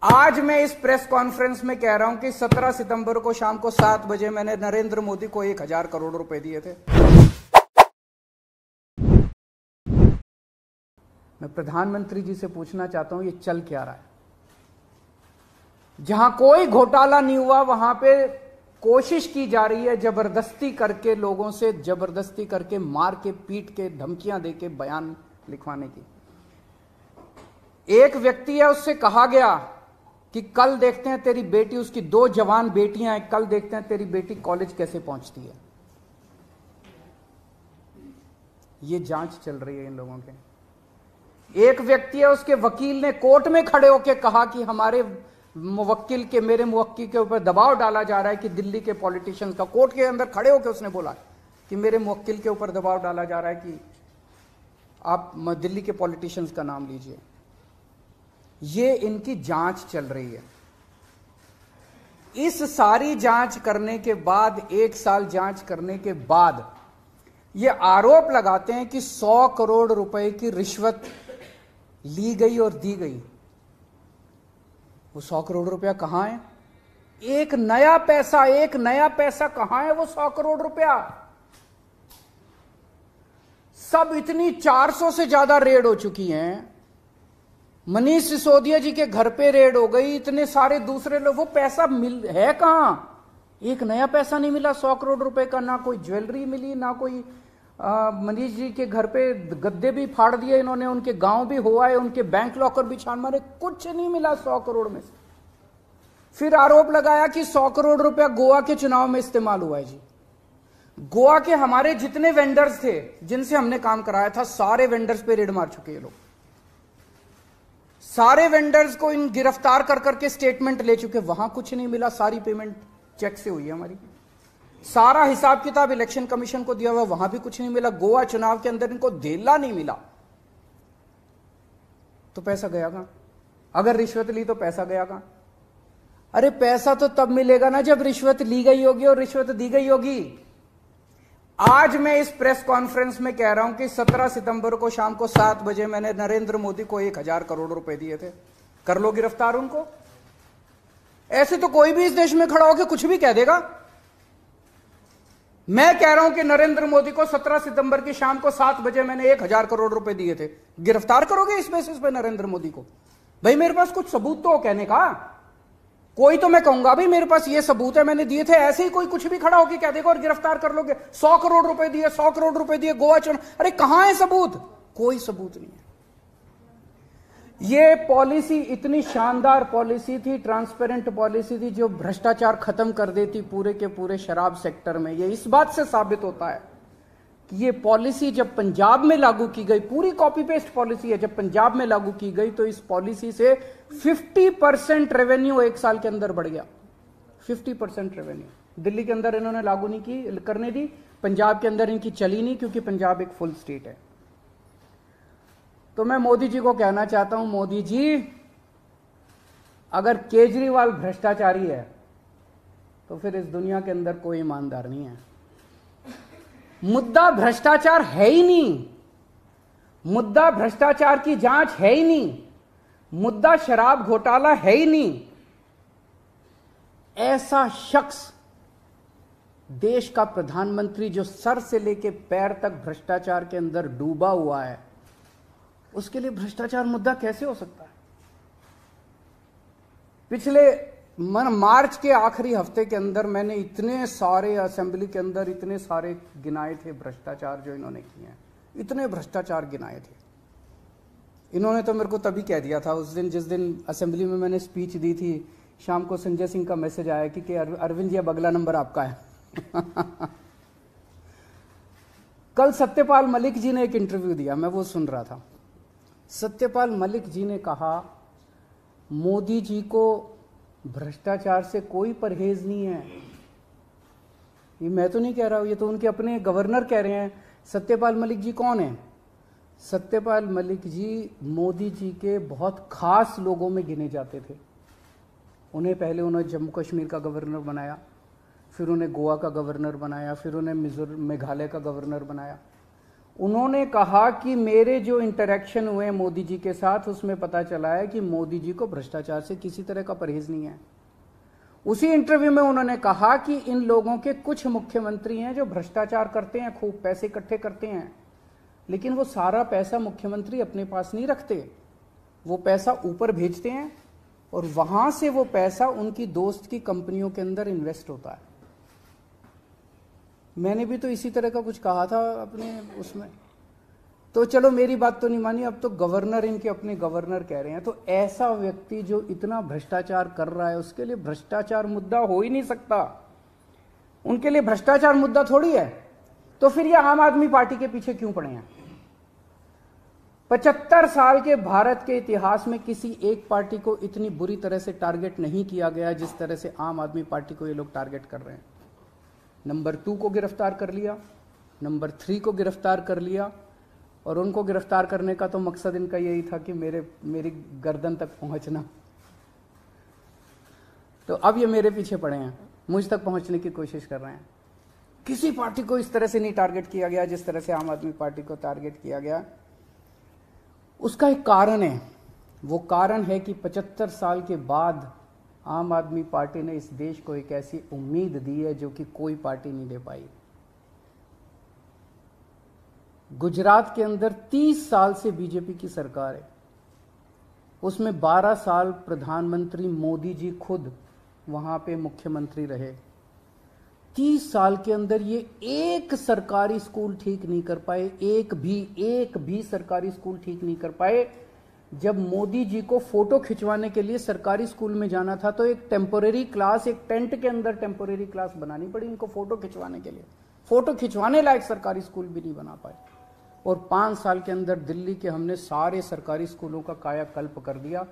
आज मैं इस प्रेस कॉन्फ्रेंस में कह रहा हूं कि 17 सितंबर को शाम को 7 बजे मैंने नरेंद्र मोदी को 1000 करोड़ रुपए दिए थे। मैं प्रधानमंत्री जी से पूछना चाहता हूं ये चल क्या रहा है? जहां कोई घोटाला नहीं हुआ वहां पे कोशिश की जा रही है जबरदस्ती करके, लोगों से जबरदस्ती करके, मार के, पीट के, धमकियां देके बयान लिखवाने की। एक व्यक्ति है, उससे कहा गया कि कल देखते हैं तेरी बेटी, उसकी 2 जवान बेटियां हैं, कल देखते हैं तेरी बेटी कॉलेज कैसे पहुंचती है। ये जांच चल रही है इन लोगों के। एक व्यक्ति है, उसके वकील ने कोर्ट में खड़े होकर कहा कि हमारे मेरे मुवक्किल के ऊपर दबाव डाला जा रहा है कि दिल्ली के पॉलिटिशियंस का, कोर्ट के अंदर खड़े होकर उसने बोला कि मेरे मुवक्किल के ऊपर दबाव डाला जा रहा है कि आप दिल्ली के पॉलिटिशियंस का नाम लीजिए। ये इनकी जांच चल रही है। इस सारी जांच करने के बाद, 1 साल जांच करने के बाद, ये आरोप लगाते हैं कि 100 करोड़ रुपए की रिश्वत ली गई और दी गई। वो 100 करोड़ रुपया कहां है? एक नया पैसा कहां है? वो 100 करोड़ रुपया सब इतनी 400 से ज्यादा रेड हो चुकी हैं। मनीष सिसोदिया जी के घर पे रेड हो गई, इतने सारे दूसरे लोग, वो पैसा है कहां? एक नया पैसा नहीं मिला 100 करोड़ रुपए का। ना कोई ज्वेलरी मिली, ना कोई मनीष जी के घर पे गद्दे भी फाड़ दिए इन्होंने, उनके गांव भी हुआ है, उनके बैंक लॉकर भी छान मारे, कुछ नहीं मिला 100 करोड़ में से। फिर आरोप लगाया कि 100 करोड़ रुपया गोवा के चुनाव में इस्तेमाल हुआ है। जी, गोवा के हमारे जितने वेंडर्स थे जिनसे हमने काम कराया था, सारे वेंडर्स पे रेड मार चुके हैं लोग। सारे वेंडर्स को इन गिरफ्तार कर करके स्टेटमेंट ले चुके, वहां कुछ नहीं मिला। सारी पेमेंट चेक से हुई है हमारी। सारा हिसाब किताब इलेक्शन कमीशन को दिया हुआ, वहां भी कुछ नहीं मिला। गोवा चुनाव के अंदर इनको धेला नहीं मिला। तो पैसा गया कहां? अगर रिश्वत ली तो पैसा गया कहां? अरे पैसा तो तब मिलेगा ना जब रिश्वत ली गई होगी और रिश्वत दी गई होगी। आज मैं इस प्रेस कॉन्फ्रेंस में कह रहा हूं कि 17 सितंबर को शाम को 7 बजे मैंने नरेंद्र मोदी को 1000 करोड़ रुपए दिए थे। कर लो गिरफ्तार उनको। ऐसे तो कोई भी इस देश में खड़ा होकर कुछ भी कह देगा। मैं कह रहा हूं कि नरेंद्र मोदी को 17 सितंबर की शाम को 7 बजे मैंने 1000 करोड़ रुपए दिए थे। गिरफ्तार करोगे इस बेसिस पे नरेंद्र मोदी को? भाई मेरे पास कुछ सबूत तो हो कहने का। कोई तो मैं कहूंगा भाई मेरे पास ये सबूत है, मैंने दिए थे। ऐसे ही कोई कुछ भी खड़ा होकर कह देगा और गिरफ्तार कर लोगे। 100 करोड़ रुपए दिए, 100 करोड़ रुपए दिए गोवा चुनाव। अरे कहां है सबूत? कोई सबूत नहीं है। ये पॉलिसी इतनी शानदार पॉलिसी थी, ट्रांसपेरेंट पॉलिसी थी, जो भ्रष्टाचार खत्म कर देती पूरे के पूरे शराब सेक्टर में। ये इस बात से साबित होता है कि ये पॉलिसी जब पंजाब में लागू की गई, पूरी कॉपी पेस्ट पॉलिसी है, जब पंजाब में लागू की गई तो इस पॉलिसी से 50% रेवेन्यू 1 साल के अंदर बढ़ गया। 50% रेवेन्यू दिल्ली के अंदर इन्होंने लागू नहीं की, करने दी। पंजाब के अंदर इनकी चली नहीं, क्योंकि पंजाब एक फुल स्टेट है। तो मैं मोदी जी को कहना चाहता हूं, मोदी जी, अगर केजरीवाल भ्रष्टाचारी है तो फिर इस दुनिया के अंदर कोई ईमानदार नहीं है। मुद्दा भ्रष्टाचार है ही नहीं, मुद्दा भ्रष्टाचार की जांच है ही नहीं, मुद्दा शराब घोटाला है ही नहीं। ऐसा शख्स, देश का प्रधानमंत्री जो सर से लेकर पैर तक भ्रष्टाचार के अंदर डूबा हुआ है, उसके लिए भ्रष्टाचार मुद्दा कैसे हो सकता है? पिछले मार्च के आखिरी हफ्ते के अंदर मैंने इतने सारे असेंबली के अंदर इतने सारे गिनाए थे भ्रष्टाचार जो इन्होंने किए हैं। इतने भ्रष्टाचार गिनाए थे इन्होंने। तो मेरे को तभी कह दिया था उस दिन, जिस दिन असेंबली में मैंने स्पीच दी थी, शाम को संजय सिंह का मैसेज आया कि अरविंद जी अब अगला नंबर आपका है। कल सत्यपाल मलिक जी ने एक इंटरव्यू दिया, मैं वो सुन रहा था। सत्यपाल मलिक जी ने कहा मोदी जी को भ्रष्टाचार से कोई परहेज नहीं है। ये मैं तो नहीं कह रहा हूं, ये तो उनके अपने गवर्नर कह रहे हैं। सत्यपाल मलिक जी कौन है? सत्यपाल मलिक जी मोदी जी के बहुत खास लोगों में गिने जाते थे। उन्हें पहले उन्होंने जम्मू कश्मीर का गवर्नर बनाया, फिर उन्हें गोवा का गवर्नर बनाया, फिर उन्हें मेघालय का गवर्नर बनाया। उन्होंने कहा कि मेरे जो इंटरेक्शन हुए मोदी जी के साथ उसमें पता चला है कि मोदी जी को भ्रष्टाचार से किसी तरह का परहेज नहीं है। उसी इंटरव्यू में उन्होंने कहा कि इन लोगों के कुछ मुख्यमंत्री हैं जो भ्रष्टाचार करते हैं, खूब पैसे इकट्ठे करते हैं, लेकिन वो सारा पैसा मुख्यमंत्री अपने पास नहीं रखते, वो पैसा ऊपर भेजते हैं और वहां से वो पैसा उनकी दोस्त की कंपनियों के अंदर इन्वेस्ट होता है। मैंने भी तो इसी तरह का कुछ कहा था अपने उसमें, तो चलो मेरी बात तो नहीं मानी, अब तो गवर्नर इनके अपने गवर्नर कह रहे हैं। तो ऐसा व्यक्ति जो इतना भ्रष्टाचार कर रहा है उसके लिए भ्रष्टाचार मुद्दा हो ही नहीं सकता, उनके लिए भ्रष्टाचार मुद्दा थोड़ी है। तो फिर ये आम आदमी पार्टी के पीछे क्यों पड़े हैं? 75 साल के भारत के इतिहास में किसी एक पार्टी को इतनी बुरी तरह से टारगेट नहीं किया गया जिस तरह से आम आदमी पार्टी को ये लोग टारगेट कर रहे हैं। नंबर 2 को गिरफ्तार कर लिया, नंबर 3 को गिरफ्तार कर लिया, और उनको गिरफ्तार करने का तो मकसद इनका यही था कि मेरी गर्दन तक पहुंचना। तो अब ये मेरे पीछे पड़े हैं, मुझ तक पहुंचने की कोशिश कर रहे हैं। किसी पार्टी को इस तरह से नहीं टारगेट किया गया जिस तरह से आम आदमी पार्टी को टारगेट किया गया। उसका एक कारण है, वो कारण है कि 75 साल के बाद आम आदमी पार्टी ने इस देश को एक ऐसी उम्मीद दी है जो कि कोई पार्टी नहीं दे पाई। गुजरात के अंदर 30 साल से बीजेपी की सरकार है, उसमें 12 साल प्रधानमंत्री मोदी जी खुद वहां पे मुख्यमंत्री रहे। 30 साल के अंदर ये एक सरकारी स्कूल ठीक नहीं कर पाए, एक भी सरकारी स्कूल ठीक नहीं कर पाए। जब मोदी जी को फोटो खिंचवाने के लिए सरकारी स्कूल में जाना था तो एक टेम्पोरेरी क्लास, एक टेंट के अंदर टेम्पोरेरी क्लास बनानी पड़ी इनको फोटो खिंचवाने के लिए। फोटो खिंचवाने लायक सरकारी स्कूल भी नहीं बना पाए। और 5 साल के अंदर दिल्ली के हमने सारे सरकारी स्कूलों का कायाकल्प कर दिया।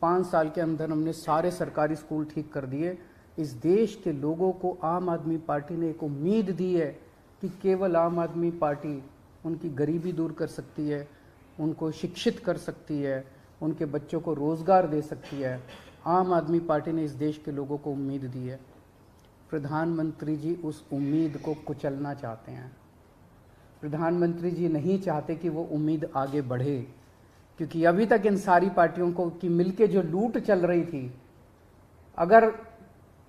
5 साल के अंदर हमने सारे सरकारी स्कूल ठीक कर दिए। इस देश के लोगों को आम आदमी पार्टी ने एक उम्मीद दी है कि केवल आम आदमी पार्टी उनकी गरीबी दूर कर सकती है, उनको शिक्षित कर सकती है, उनके बच्चों को रोजगार दे सकती है। आम आदमी पार्टी ने इस देश के लोगों को उम्मीद दी है। प्रधानमंत्री जी उस उम्मीद को कुचलना चाहते हैं। प्रधानमंत्री जी नहीं चाहते कि वो उम्मीद आगे बढ़े, क्योंकि अभी तक इन सारी पार्टियों को की मिलके जो लूट चल रही थी, अगर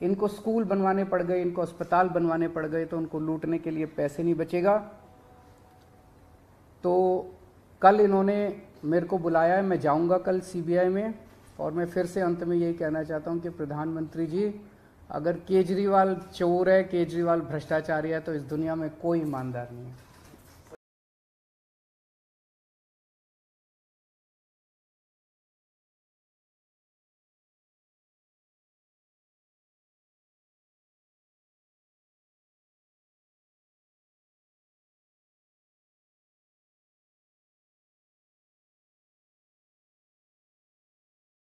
इनको स्कूल बनवाने पड़ गए, इनको अस्पताल बनवाने पड़ गए तो उनको लूटने के लिए पैसे नहीं बचेगा। तो कल इन्होंने मेरे को बुलाया है, मैं जाऊंगा कल सीबीआई में, और मैं फिर से अंत में यही कहना चाहता हूं कि प्रधानमंत्री जी, अगर केजरीवाल चोर है, केजरीवाल भ्रष्टाचारी है, तो इस दुनिया में कोई ईमानदार नहीं है।